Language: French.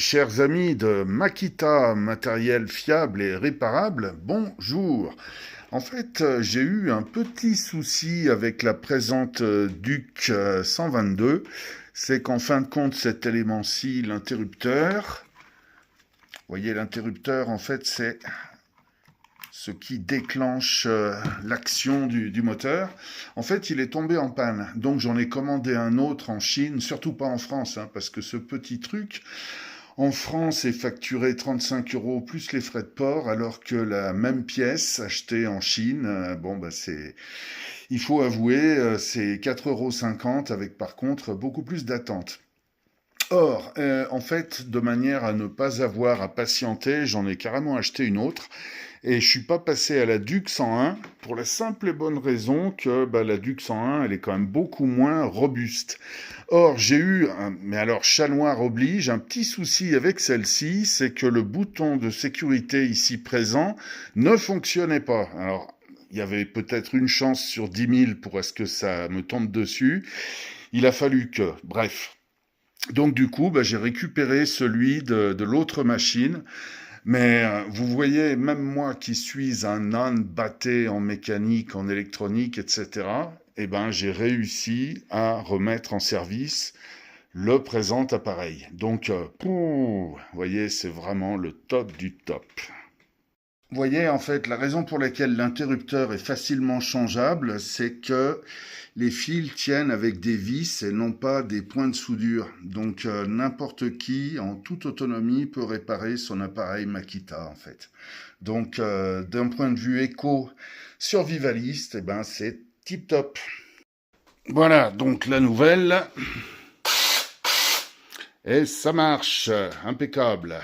chers amis de Makita, matériel fiable et réparable, bonjour. En fait, j'ai eu un petit souci avec la présente Duc 122. C'est qu'en fin de compte, cet élément-ci, l'interrupteur, vous voyez, l'interrupteur, en fait, c'est ce qui déclenche l'action du moteur. En fait, il est tombé en panne. Donc, j'en ai commandé un autre en Chine, surtout pas en France, hein, parce que ce petit truc, en France, est facturé 35 euros plus les frais de port, alors que la même pièce achetée en Chine, il faut avouer, c'est 4,50 € avec par contre beaucoup plus d'attente. Or, en fait, de manière à ne pas avoir à patienter, j'en ai carrément acheté une autre. Et je suis pas passé à la Duc 101 pour la simple et bonne raison que la Duc 101, elle est quand même beaucoup moins robuste. Or, mais alors chat noir oblige, un petit souci avec celle-ci, c'est que le bouton de sécurité ici présent ne fonctionnait pas. Alors, il y avait peut-être une chance sur 10 000 pour est-ce que ça me tombe dessus. Il a fallu que, bref. Donc du coup, j'ai récupéré celui de l'autre machine. Mais vous voyez, même moi qui suis un âne batté en mécanique, en électronique, etc., j'ai réussi à remettre en service le présent appareil. Donc, vous voyez, c'est vraiment le top du top. Vous voyez, en fait, la raison pour laquelle l'interrupteur est facilement changeable, c'est que les fils tiennent avec des vis et non pas des points de soudure. Donc, n'importe qui, en toute autonomie, peut réparer son appareil Makita, en fait. Donc, d'un point de vue éco-survivaliste, c'est tip-top. Voilà, donc la nouvelle. Et ça marche, impeccable.